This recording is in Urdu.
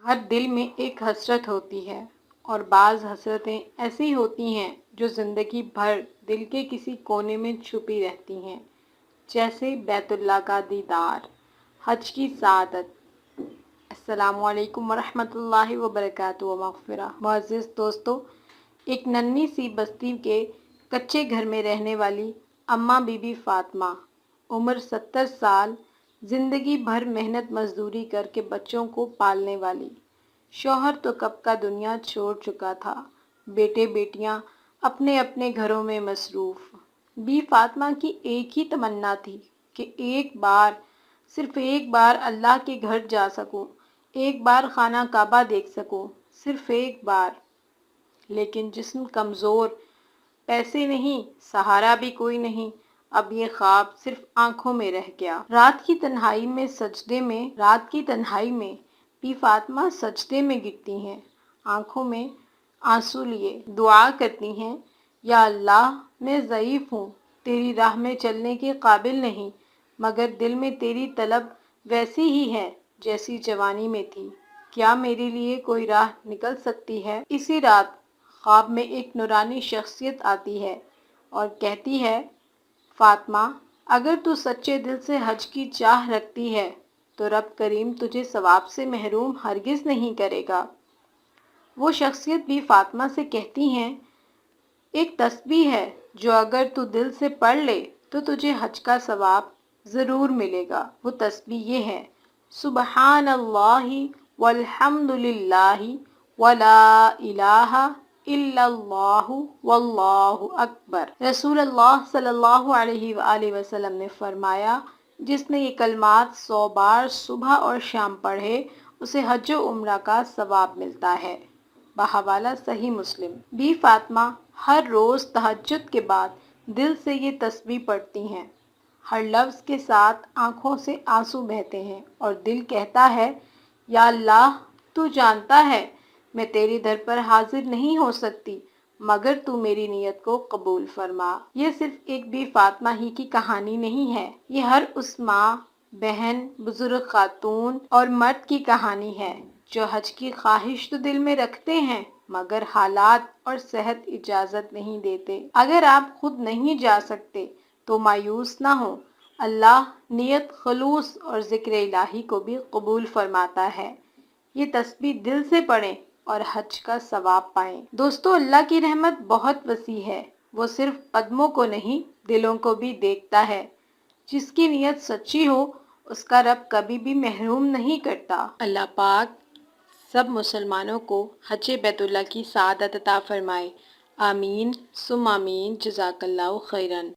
ہر دل میں ایک حسرت ہوتی ہے اور بعض حسرتیں ایسی ہوتی ہیں جو زندگی بھر دل کے کسی کونے میں چھپی رہتی ہیں، جیسے بیت اللہ کا دیدار، حج کی سعادت۔ السلام علیکم ورحمۃ اللہ وبرکاتہ و مغفرہ۔ معزز دوستو، ایک ننھی سی بستی کے کچے گھر میں رہنے والی اماں بی بی فاطمہ، عمر 70 سال، زندگی بھر محنت مزدوری کر کے بچوں کو پالنے والی۔ شوہر تو کب کا دنیا چھوڑ چکا تھا، بیٹے بیٹیاں اپنے اپنے گھروں میں مصروف۔ بی فاطمہ کی ایک ہی تمنا تھی کہ صرف ایک بار اللہ کے گھر جا سکوں، ایک بار خانہ کعبہ دیکھ سکوں، صرف ایک بار۔ لیکن جسم کمزور، پیسے نہیں، سہارا بھی کوئی نہیں، اب یہ خواب صرف آنکھوں میں رہ گیا۔ رات کی تنہائی میں بی فاطمہ سجدے میں گرتی ہیں، آنکھوں میں آنسو لیے دعا کرتی ہیں، یا اللہ، میں ضعیف ہوں، تیری راہ میں چلنے کے قابل نہیں، مگر دل میں تیری طلب ویسی ہی ہے جیسی جوانی میں تھی۔ کیا میرے لیے کوئی راہ نکل سکتی ہے؟ اسی رات خواب میں ایک نورانی شخصیت آتی ہے اور کہتی ہے، فاطمہ، اگر تو سچے دل سے حج کی چاہ رکھتی ہے تو رب کریم تجھے ثواب سے محروم ہرگز نہیں کرے گا۔ وہ شخصیت بی فاطمہ سے کہتی ہیں، ایک تسبیح ہے جو اگر تو دل سے پڑھ لے تو تجھے حج کا ثواب ضرور ملے گا۔ وہ تسبیح یہ ہے، سبحان اللہ والحمد للہ ولا الہ الا اللہ واللہ اکبر۔ رسول اللہ صلی اللہ علیہ وآلہ وسلم نے فرمایا، جس نے یہ کلمات 100 بار صبح اور شام پڑھے اسے حج و عمرہ کا ثواب ملتا ہے۔ بحوالہ صحیح مسلم۔ بی فاطمہ ہر روز تہجد کے بعد دل سے یہ تسبیح پڑھتی ہیں، ہر لفظ کے ساتھ آنکھوں سے آنسو بہتے ہیں اور دل کہتا ہے، یا اللہ، تو جانتا ہے میں تیرے در پر حاضر نہیں ہو سکتی، مگر تو میری نیت کو قبول فرما۔ یہ صرف ایک بی فاطمہ ہی کی کہانی نہیں ہے، یہ ہر اس ماں، بہن، بزرگ خاتون اور مرد کی کہانی ہے جو حج کی خواہش تو دل میں رکھتے ہیں مگر حالات اور صحت اجازت نہیں دیتے۔ اگر آپ خود نہیں جا سکتے تو مایوس نہ ہوں، اللہ نیت خلوص اور ذکر الہی کو بھی قبول فرماتا ہے۔ یہ تسبیح دل سے پڑھیں اور حج کا ثواب پائیں۔ دوستو، اللہ کی رحمت بہت وسیع ہے، وہ صرف قدموں کو نہیں دلوں کو بھی دیکھتا ہے۔ جس کی نیت سچی ہو اس کا رب کبھی بھی محروم نہیں کرتا۔ اللہ پاک سب مسلمانوں کو حج بیت اللہ کی سعادت عطا فرمائے۔ آمین ثم آمین۔ جزاک اللہ خیرا۔